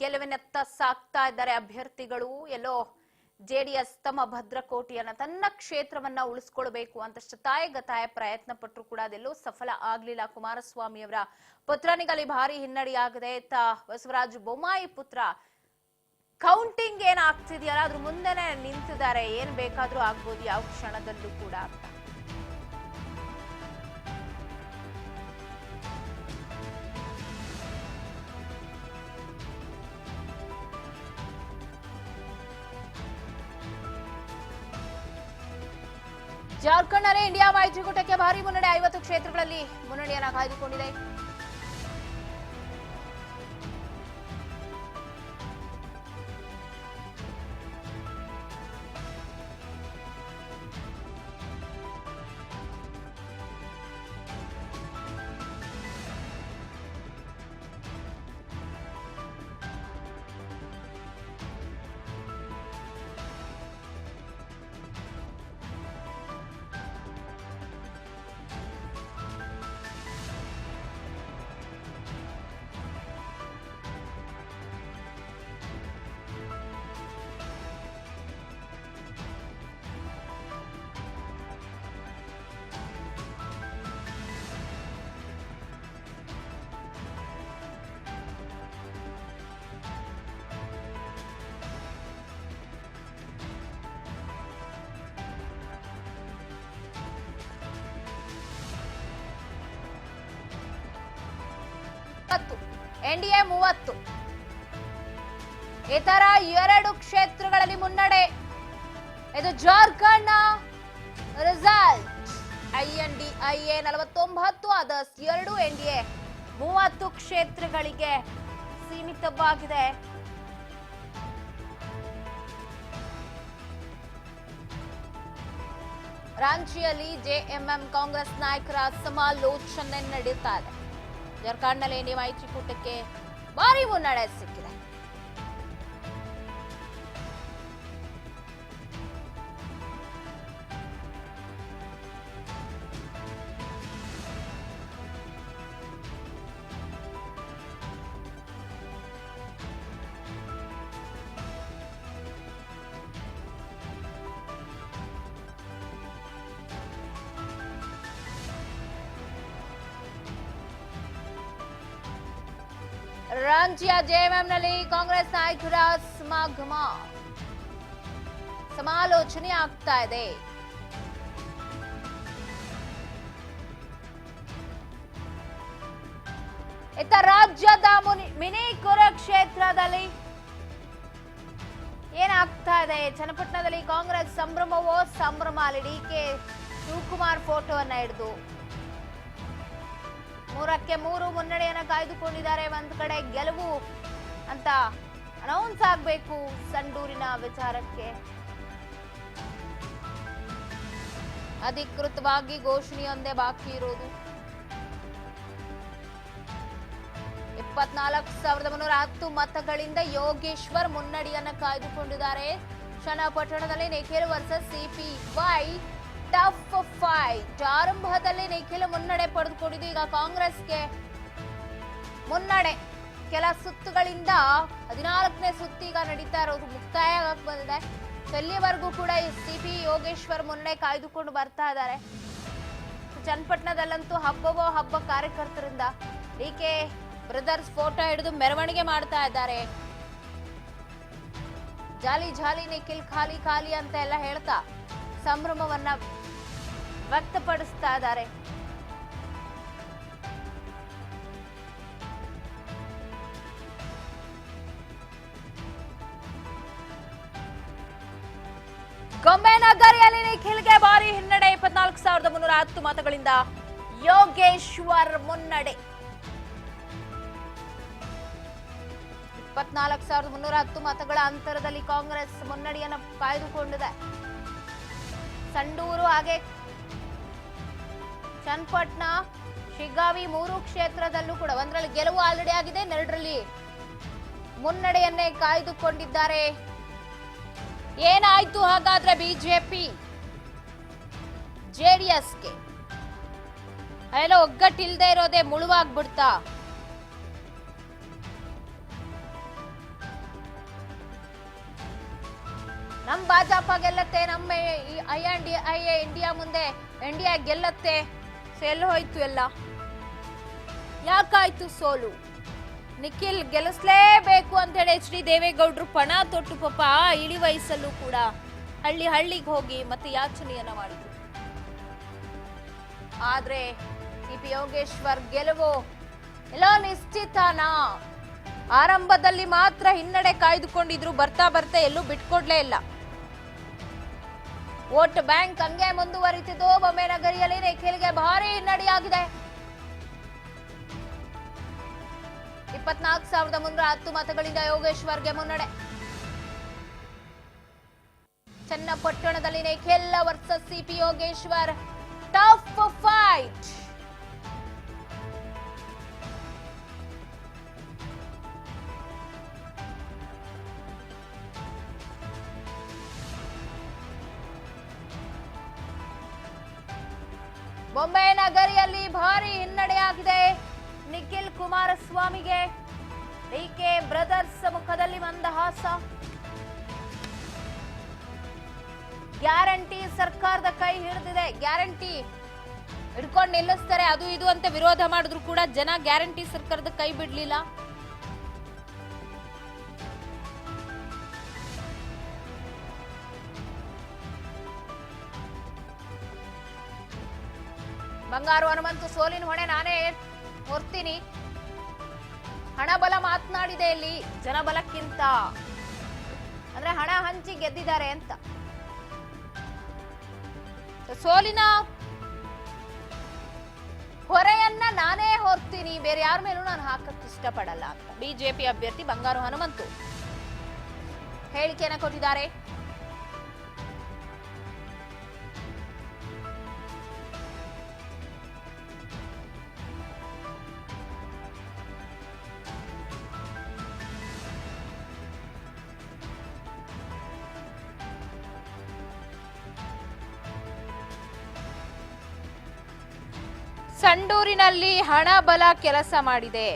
ಗೆಲುವಿನತ್ತ ಸಾಗ್ತಾ ಇದ್ದಾರೆ ಅಭ್ಯರ್ಥಿಗಳು. ಎಲ್ಲೋ ಜೆಡಿಎಸ್ ತಮ್ಮ ಭದ್ರಕೋಟೆಯನ್ನ ತನ್ನ ಕ್ಷೇತ್ರವನ್ನ ಉಳಿಸಿಕೊಳ್ಳಬೇಕು ಅಂತ ಶತಾಯಗತಾಯ ಪ್ರಯತ್ನ ಪಟ್ಟರು ಕೂಡ ಅದೆಲ್ಲೂ ಸಫಲ ಆಗ್ಲಿಲ್ಲ. ಕುಮಾರಸ್ವಾಮಿ ಅವರ ಪುತ್ರನಿಗಲ್ಲಿ ಭಾರಿ ಹಿನ್ನಡೆಯಾಗಿದೆ. ಬಸವರಾಜ ಬೊಮ್ಮಾಯಿ ಪುತ್ರ ಕೌಂಟಿಂಗ್ ಏನಾಗ್ತಿದೆಯಲ್ಲ ಅದ್ರ ಮುಂದೆನೆ ನಿಂತಿದ್ದಾರೆ. ಏನ್ ಬೇಕಾದ್ರೂ ಆಗ್ಬೋದು ಯಾವ ಕ್ಷಣದಲ್ಲೂ ಕೂಡ ಅಂತ. ಜಾರ್ಖಂಡ್ನಲ್ಲಿ ಇಂಡಿಯಾ ಮೈತ್ರಿಕೂಟಕ್ಕೆ ಭಾರಿ ಮುನ್ನಡೆ. 50 ಕ್ಷೇತ್ರಗಳಲ್ಲಿ ಮುನ್ನಡೆಯನ್ನ ಕಾಯ್ದುಕೊಂಡಿದೆ. ಎನ್ಡಿಎ 30, ಇತರ 2 ಕ್ಷೇತ್ರಗಳಲ್ಲಿ ಮುನ್ನಡೆ. ಇದು ಜಾರ್ಖಂಡ್ನ ರಿಸಲ್ಟ್. INDIA 49, ಅದರ್ಸ್ 2, ಎನ್ಡಿಎ 30 ಕ್ಷೇತ್ರಗಳಿಗೆ ಸೀಮಿತವಾಗಿದೆ. ರಾಂಚಿಯಲ್ಲಿ ಜೆಎಂಎಂ ಕಾಂಗ್ರೆಸ್ ನಾಯಕರ ಸಮಾಲೋಚನೆ ನಡೆಯುತ್ತಾ ಇದೆ. ಜಾರ್ಖಂಡ್ನಲ್ಲಿ ಎನ್ಡಿಎ ಮೈತ್ರಿಕೂಟಕ್ಕೆ ಭಾರಿ ಮುನ್ನಡೆ ಸಿಕ್ಕಿದೆ. ರಾಂಚಿಯ ಜೆಎಂಎಂನಲ್ಲಿ ಕಾಂಗ್ರೆಸ್ ನಾಯಕರ ಸಮಾಲೋಚನೆ ಆಗ್ತಾ ಇದೆ. ಇತ್ತ ರಾಜ್ಯದ ಮಿನಿ ಕುರುಕ್ಷೇತ್ರದಲ್ಲಿ ಏನಾಗ್ತಾ ಇದೆ? ಚನ್ನಪಟ್ಟಣದಲ್ಲಿ ಕಾಂಗ್ರೆಸ್ ಸಂಭ್ರಮವೋ ಸಂಭ್ರಮ. ಅಲ್ಲಿ ಡಿಕೆ ಶಿವಕುಮಾರ್ ಫೋಟೋವನ್ನ ಹಿಡಿದು 3ಕ್ಕೆ 3 ಮುನ್ನಡೆಯನ್ನ ಕಾಯ್ದುಕೊಂಡಿದ್ದಾರೆ. ಒಂದ್ ಕಡೆ ಗೆಲುವು ಅಂತ ಅನೌನ್ಸ್ ಆಗ್ಬೇಕು ಸಂಡೂರಿನ ವಿಚಾರಕ್ಕೆ. ಅಧಿಕೃತವಾಗಿ ಘೋಷಣೆಯೊಂದೇ ಬಾಕಿ ಇರೋದು. 24,310 ಮತಗಳಿಂದ ಯೋಗೇಶ್ವರ್ ಮುನ್ನಡೆಯನ್ನ ಕಾಯ್ದುಕೊಂಡಿದ್ದಾರೆ. ಚನ್ನಪಟ್ಟಣದಲ್ಲಿ Nikhil versus CPY tough fight. ಆರಂಭದಲ್ಲಿ ನಿಖಿಲ್ ಮುನ್ನಡೆ ಪಡೆದುಕೊಂಡಿದ್ದು ಈಗ ಕಾಂಗ್ರೆಸ್ಗೆ ಮುನ್ನಡೆ. ಕೆಲ ಸುತ್ತುಗಳಿಂದ 14ನೇ ಸುತ್ತು ಈಗ ನಡೀತಾ ಇರೋದು ಮುಕ್ತಾಯ ಆಗಕ್ಕೆ ಬಂದಿದೆ. ಇಲ್ಲಿವರೆಗೂ ಕೂಡ CP ಯೋಗೇಶ್ವರ್ ಮುನ್ನಡೆ ಕಾಯ್ದುಕೊಂಡು ಬರ್ತಾ ಇದ್ದಾರೆ. ಚನ್ನಪಟ್ಟಣದಲ್ಲಂತೂ ಹಬ್ಬವೋ ಹಬ್ಬ. ಕಾರ್ಯಕರ್ತರಿಂದ ಡಿಕೆ ಬ್ರದರ್ಸ್ ಫೋಟೋ ಹಿಡಿದು ಮೆರವಣಿಗೆ ಮಾಡ್ತಾ ಇದ್ದಾರೆ. ಜಾಲಿ ಜಾಲಿ ನಿಖಿಲ್ ಖಾಲಿ ಖಾಲಿ ಅಂತ ಎಲ್ಲ ಹೇಳ್ತಾ ಸಂಭ್ರಮವನ್ನ ವ್ಯಕ್ತಪಡಿಸ್ತಾ ಇದ್ದಾರೆ. ಗೊಂಬೆನಗರಿಯಲ್ಲಿ ನಿಖಿಲ್ಗೆ ಭಾರಿ ಹಿನ್ನಡೆ. 24,310 ಮತಗಳಿಂದ ಯೋಗೇಶ್ವರ್ ಮುನ್ನಡೆ. 24,310 ಮತಗಳ ಅಂತರದಲ್ಲಿ ಕಾಂಗ್ರೆಸ್ ಮುನ್ನಡೆಯನ್ನು ಕಾಯ್ದುಕೊಂಡಿದೆ. ಸಂಡೂರು ಹಾಗೆ ಚನ್ನಪಟ್ಟಣ, ಶಿಗ್ಗಾವಿ 3 ಕ್ಷೇತ್ರದಲ್ಲೂ ಕೂಡ ಒಂದರಲ್ಲಿ ಗೆಲುವು ಆಲ್ರೆಡಿ ಆಗಿದೆ, 2ರಲ್ಲಿ ಮುನ್ನಡೆಯನ್ನೇ ಕಾಯ್ದುಕೊಂಡಿದ್ದಾರೆ. ಏನಾಯ್ತು ಹಾಗಾದ್ರೆ ಬಿಜೆಪಿ ಜೆಡಿಎಸ್ಗೆ? ಎಲ್ಲ ಒಗ್ಗಟ್ಟಿಲ್ದೇ ಇರೋದೇ ಮುಳುವಾಗ್ಬಿಡ್ತಾ? ನಮ್ ಭಾಜಪ ಗೆಲ್ಲತ್ತೆ, ನಮ್ಮ ಇಂಡಿಯಾ ಮುಂದೆ ಇಂಡಿಯಾ ಗೆಲ್ಲತ್ತೆ. ಎಲ್ಲಿ ಹೋಯ್ತು ಎಲ್ಲ? ಯಾಕಾಯ್ತು ಸೋಲು? ನಿಖಿಲ್ ಗೆಲ್ಲಿಸ್ಲೇಬೇಕು ಅಂತ ಹೇಳಿ ಎಚ್ ಡಿ ದೇವೇಗೌಡರು ಪಣ ತೊಟ್ಟು ಪಾಪ ಇಳಿ ವಯಸ್ಸಲ್ಲೂ ಕೂಡ ಹಳ್ಳಿಗೆ ಹೋಗಿ ಮತ್ತೆ ಯಾಚನೆಯನ್ನ ಮಾಡಿದ್ರು. ಆದ್ರೆ ಸಿಪಿ ಯೋಗೇಶ್ವರ್ ಗೆಲುವು ಎಲ್ಲೋ ನಿಶ್ಚಿತನ. ಆರಂಭದಲ್ಲಿ ಮಾತ್ರ ಹಿನ್ನಡೆ ಕಾಯ್ದುಕೊಂಡಿದ್ರು, ಬರ್ತಾ ಎಲ್ಲೂ ಬಿಟ್ಕೊಡ್ಲೇ ಇಲ್ಲ. ವೋಟ್ ಬ್ಯಾಂಕ್ ಹಂಗೆ ಮುಂದುವರಿತಿದ್ದು. ಬೊಮ್ಮೆನಗರಿಯಲ್ಲಿ ನಿಖಿಲ್ಗೆ ಭಾರಿ ಹಿನ್ನಡೆಯಾಗಿದೆ. 24,310 ಮತಗಳಿಂದ ಯೋಗೇಶ್ವರ್ಗೆ ಮುನ್ನಡೆ. ಚನ್ನಪಟ್ಟಣದಲ್ಲಿ Nikhil versus CP Yogeshwar tough fight. ಬೊಮ್ಮೆನಗರಿಯಲ್ಲಿ ಭಾರಿ ಹಿನ್ನಡೆಯಾಗಿದೆ ನಿಖಿಲ್ ಕುಮಾರಸ್ವಾಮಿಗೆ. ಡಿಕೆ ಬ್ರದರ್ಸ್ ಮುಖದಲ್ಲಿ ಮಂದಹಾಸ. ಗ್ಯಾರಂಟಿ ಸರ್ಕಾರದ ಕೈ ಹಿಡಿದಿದೆ. ಗ್ಯಾರಂಟಿ ಹಿಡ್ಕೊಂಡು ನಿಲ್ಲಿಸ್ತಾರೆ, ಅದು ಇದು ಅಂತ ವಿರೋಧ ಮಾಡಿದ್ರು ಕೂಡ ಜನ ಗ್ಯಾರಂಟಿ ಸರ್ಕಾರದ ಕೈ ಬಿಡ್ಲಿಲ್ಲ. ಬಂಗಾರು ಹನುಮಂತು ಸೋಲಿನ ಹೊಣೆ ನಾನೇ ಹೊರ್ತೀನಿ. ಹಣಬಲ ಮಾತನಾಡಿದೆ ಇಲ್ಲಿ ಜನಬಲಕ್ಕಿಂತ, ಅಂದ್ರೆ ಹಣ ಹಂಚಿ ಗೆದ್ದಿದ್ದಾರೆ ಅಂತ. ಸೋಲಿನ ಹೊರೆಯನ್ನ ನಾನೇ ಹೊರ್ತೀನಿ, ಬೇರೆ ಯಾರ ಮೇಲೂ ನಾನು ಹಾಕಕ್ಕೆ ಇಷ್ಟಪಡಲ್ಲ ಅಂತ ಬಿಜೆಪಿ ಅಭ್ಯರ್ಥಿ ಬಂಗಾರು ಹನುಮಂತು ಹೇಳಿಕೆಯನ್ನ ಕೊಟ್ಟಿದ್ದಾರೆ. ಸಂಡೂರಿನಲ್ಲಿ ಹಣ ಬಲ ಕೆಲಸ ಮಾಡಿದೆ.